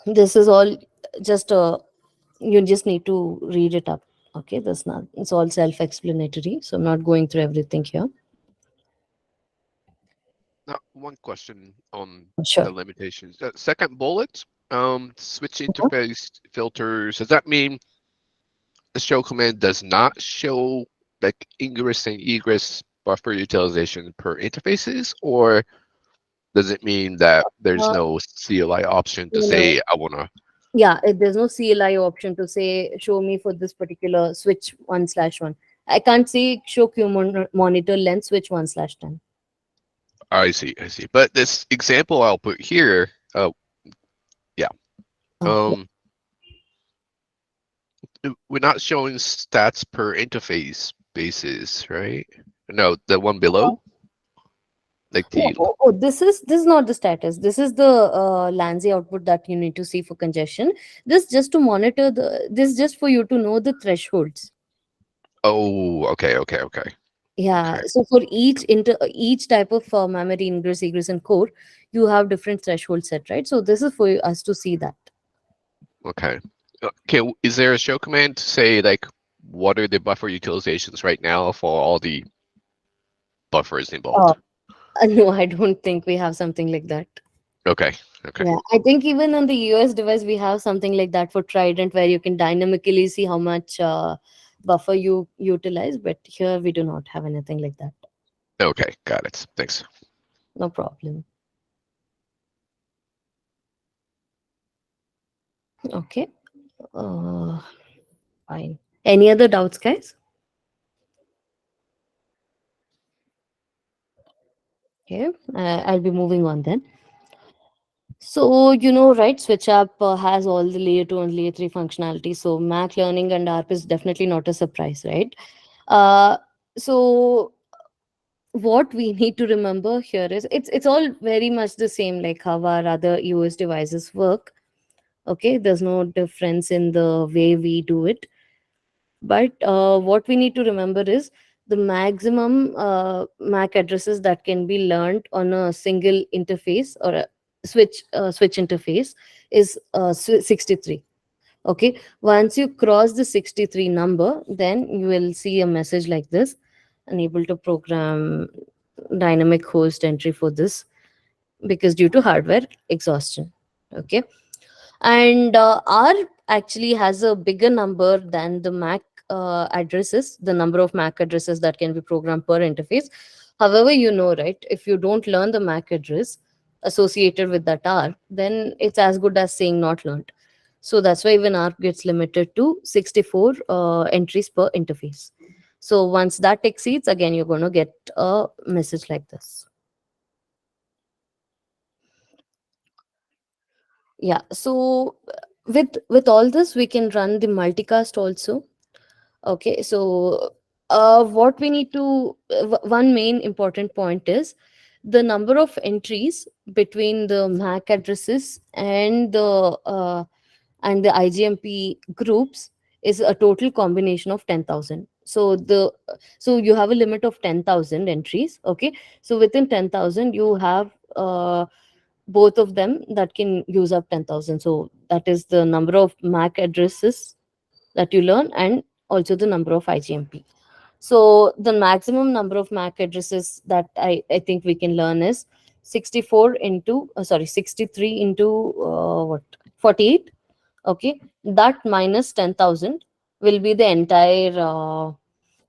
this is all just you just need to read it up. Okay, that's not, it's all self-explanatory. So I'm not going through everything here. Now, one question on Sure. the limitations. Second bullet, switch interface filters. Does that mean the show command does not show like ingress and egress buffer utilization per interfaces, or does it mean that there's Uh, no CLI option to no, say I wanna? yeah, there's no CLI option to say show me for this particular switch 1/1. I can't say show monitor length switch 1/10. I see. But this example I'll put here, yeah, Okay. we're not showing stats per interface basis, right? No, the one below, like the This is not the status. This is the Lanzi output that you need to see for congestion. This just to monitor this just for you to know the thresholds. oh, okay. Yeah. Okay. So for each type of memory ingress, egress, and core, you have different threshold set, right? So this is for us to see that. Okay. Okay. Is there a show command to say like what are the buffer utilizations right now for all the buffers involved? No, I don't think we have something like that. Okay. Yeah, I think even on the US device, we have something like that for Trident where you can dynamically see how much buffer you utilize, but here we do not have anything like that. Okay. Got it. Thanks. No problem. Okay. Uh, Fine. Any other doubts, guys? Okay, I'll be moving on then. So, right, SwitchUp has all the layer 2 and layer 3 functionality. So, Mac Learning and ARP is definitely not a surprise, right? Uh, so, what we need to remember here is it's all very much the same like how our other EOS devices work. Okay, there's no difference in the way we do it. But what we need to remember is the maximum MAC addresses that can be learned on a single interface or a switch interface is 63. Okay, once you cross the 63 number, then you will see a message like this: unable to program dynamic host entry for this, because due to hardware exhaustion. Okay. And R actually has a bigger number than the MAC addresses, the number of MAC addresses that can be programmed per interface. However, you know, right, if you don't learn the MAC address associated with that R, then it's as good as saying not learned. So that's why even R gets limited to 64 entries per interface. So once that exceeds, again, you're going to get a message like this. Yeah. So with all this, we can run the multicast also. Okay. So what we need to one main important point is the number of entries between the MAC addresses and the IGMP groups is a total combination of 10,000. So you have a limit of 10,000 entries. Okay. So within 10,000, you have both of them that can use up 10,000. So that is the number of MAC addresses that you learn, and also the number of IGMP. So the maximum number of MAC addresses that I think we can learn is 64 into 63 into what 48. Okay, that minus 10,000 will be the entire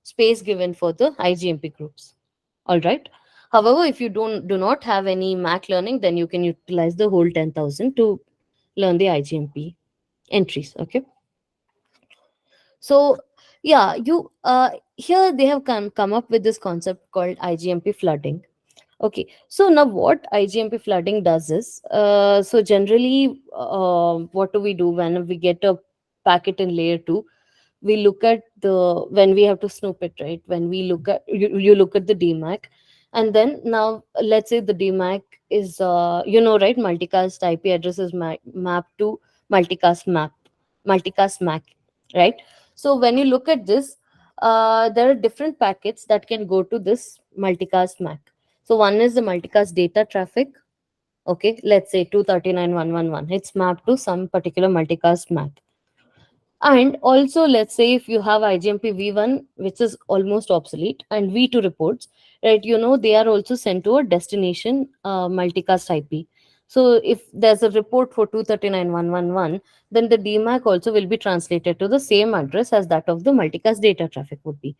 space given for the IGMP groups. All right. However, if you do not have any MAC learning, then you can utilize the whole 10,000 to learn the IGMP entries. Okay. So yeah, you here they have come up with this concept called IGMP flooding. Okay, so now what IGMP flooding does is, so generally, what do we do when we get a packet in layer 2? We look at when we have to snoop it, right? When we look at, you look at the DMAC, and then now let's say the DMAC is, right, multicast IP address is mapped to multicast multicast MAC, right? So when you look at this, there are different packets that can go to this multicast MAC. So one is the multicast data traffic. Okay, let's say 239.111. It's mapped to some particular multicast MAC. And also, let's say if you have IGMP v1, which is almost obsolete, and v2 reports, right? They are also sent to a destination multicast IP. So if there's a report for 239.111, then the DMAC also will be translated to the same address as that of the multicast data traffic would be.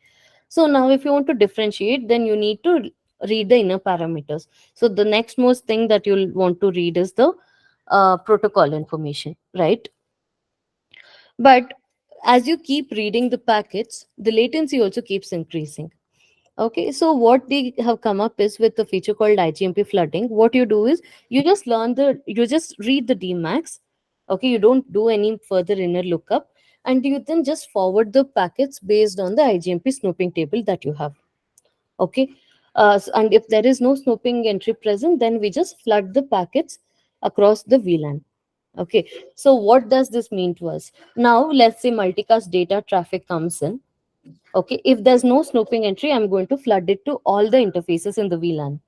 So now if you want to differentiate, then you need to read the inner parameters. So the next most thing that you'll want to read is the protocol information, right? But as you keep reading the packets, the latency also keeps increasing. Okay, so what they have come up is with the feature called IGMP flooding. What you do is you just you just read the DMAX. Okay, you don't do any further inner lookup, and you then just forward the packets based on the IGMP snooping table that you have. Okay, and if there is no snooping entry present, then we just flood the packets across the VLAN. Okay, so what does this mean to us? Now, let's say multicast data traffic comes in. Okay, if there's no snooping entry, I'm going to flood it to all the interfaces in the VLAN.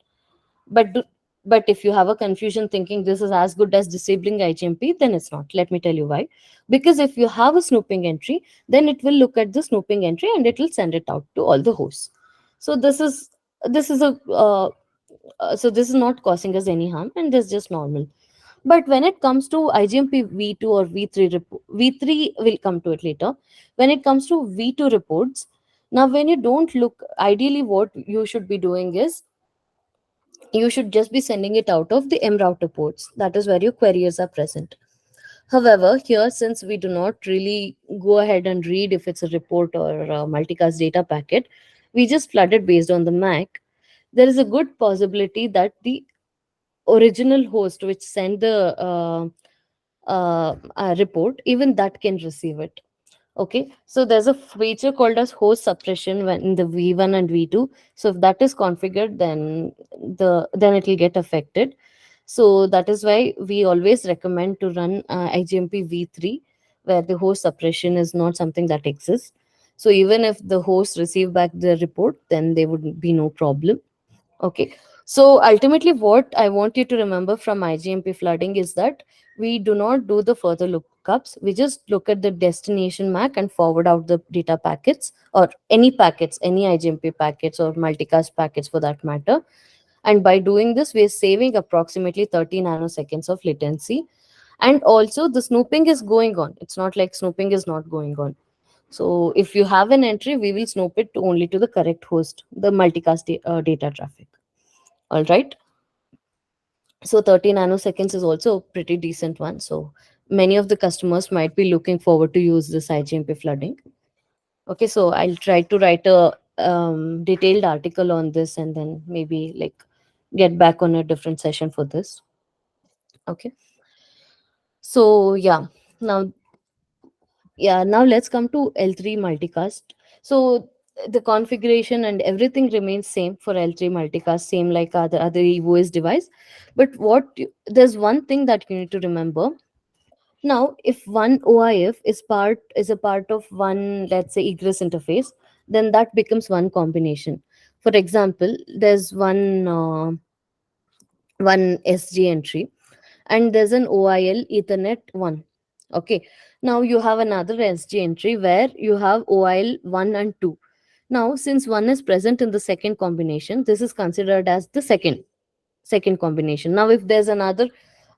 But if you have a confusion thinking this is as good as disabling IGMP, then it's not. Let me tell you why. Because if you have a snooping entry, then it will look at the snooping entry and it will send it out to all the hosts. So this is this is not causing us any harm, and this is just normal. But when it comes to IGMP v2 or v3 v3 will come to it later. When it comes to v2 reports, now when you don't look, ideally what you should be doing is you should just be sending it out of the mRouter ports. That is where your queries are present. However, here, since we do not really go ahead and read if it's a report or a multicast data packet, we just flood it based on the MAC. There is a good possibility that the original host which sent the report, even that can receive it. Okay, so there's a feature called as host suppression when in the v1 and v2. So if that is configured, then it will get affected. So that is why we always recommend to run IGMP v3, where the host suppression is not something that exists. So even if the host receive back the report, then there would be no problem. Okay, So ultimately, what I want you to remember from IGMP flooding is that we do not do the further lookups. We just look at the destination MAC and forward out the data packets, or any packets, any IGMP packets or multicast packets for that matter. And by doing this, we are saving approximately 30 nanoseconds of latency. And also, the snooping is going on. It's not like snooping is not going on. So if you have an entry, we will snoop it only to the correct host, the multicast data traffic. All right. So 30 nanoseconds is also a pretty decent one. So many of the customers might be looking forward to use this IGMP flooding. Okay, so I'll try to write a detailed article on this and then maybe like get back on a different session for this. Okay. So now now let's come to L3 multicast. So the configuration and everything remains same for L3 multicast, same like other EVOS device. But there's one thing that you need to remember. Now, if one OIF is a part of one, let's say, egress interface, then that becomes one combination. For example, there's one SG entry, and there's an OIL Ethernet 1. Okay. Now you have another SG entry where you have OIL 1 and 2. Now, since one is present in the second combination, this is considered as the second combination. Now, if there's another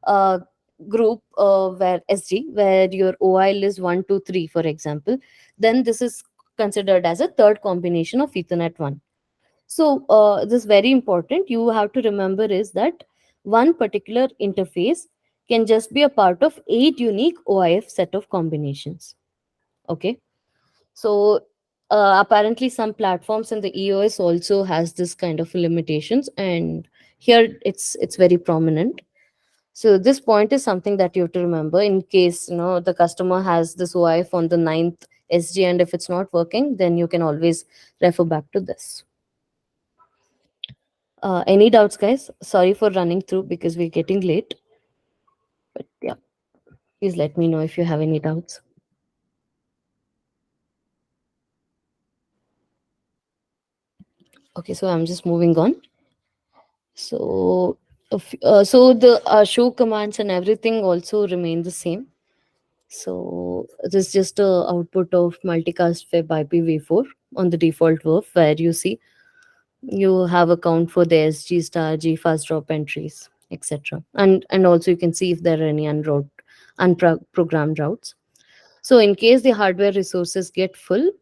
uh, group where SG, where your OIL is 1, 2, 3, for example, then this is considered as a third combination of Ethernet 1. So this is very important. You have to remember is that one particular interface can just be a part of 8 unique OIF set of combinations. Okay. So apparently some platforms in the EOS also has this kind of limitations, and here it's very prominent. So this point is something that you have to remember in case the customer has this OIF on the ninth SG, and if it's not working, then you can always refer back to this. Any doubts, guys? Sorry for running through because we're getting late. But yeah, please let me know if you have any doubts. Okay, so I'm just moving on. So, so the show commands and everything also remain the same. So this is just a output of multicast web IPv4 on the default verb, where you see you have a count for the SG star, G fast drop entries, etc. And also you can see if there are any unprogrammed routes. So in case the hardware resources get full,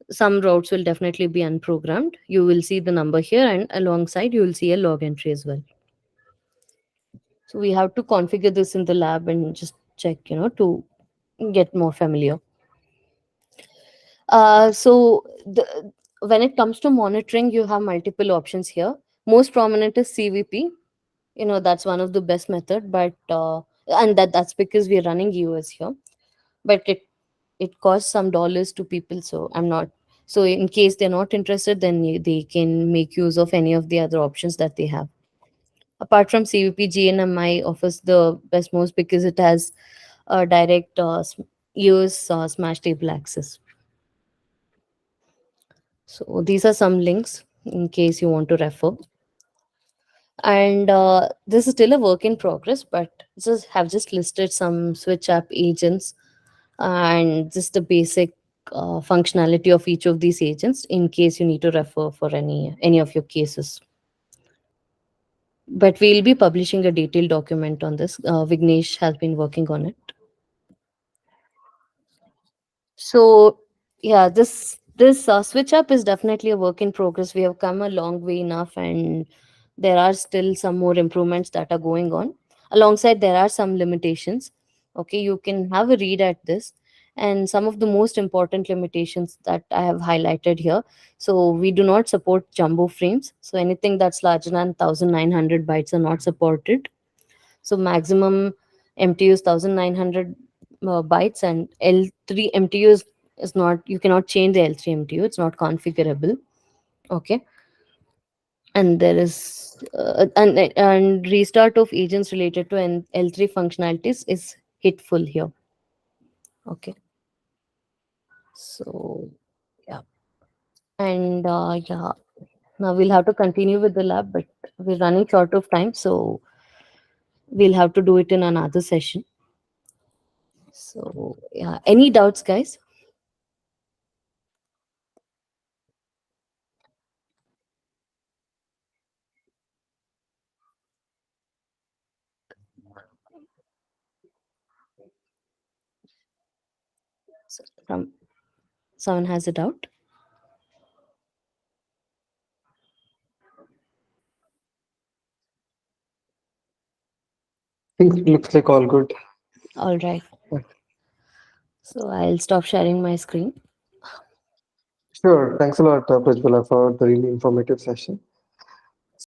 some routes will definitely be unprogrammed. You will see the number here, and alongside you will see a log entry as well. So we have to configure this in the lab and just check, to get more familiar. When it comes to monitoring, you have multiple options here. Most prominent is CVP. That's one of the best method, but and that's because we're running EOS here. But it costs some dollars to people, so I'm not. So in case they're not interested, then they can make use of any of the other options that they have. Apart from CVP, GNMI offers the best most because it has a direct EOS smash table access. So these are some links in case you want to refer. And this is still a work in progress, but just listed some switch app agents and just the basic functionality of each of these agents in case you need to refer for any of your cases. But we'll be publishing a detailed document on this. Vignesh has been working on it. So yeah, this switch up is definitely a work in progress. We have come a long way enough, and there are still some more improvements that are going on. Alongside, there are some limitations. Okay, you can have a read at this, and some of the most important limitations that I have highlighted here. So we do not support jumbo frames. So anything that's larger than 1900 bytes are not supported. So maximum MTU is 1900 bytes, and L3 MTU is not, you cannot change the L3 MTU, it's not configurable. Okay. And there is and restart of agents related to L3 functionalities is hitful here. Okay. So yeah. And Now we'll have to continue with the lab, but we're running short of time, so we'll have to do it in another session. So yeah, any doubts, guys? So, someone has a doubt? Things looks like all good. All right. Yeah. So I'll stop sharing my screen. Sure. Thanks a lot, Prajwala, for the really informative session.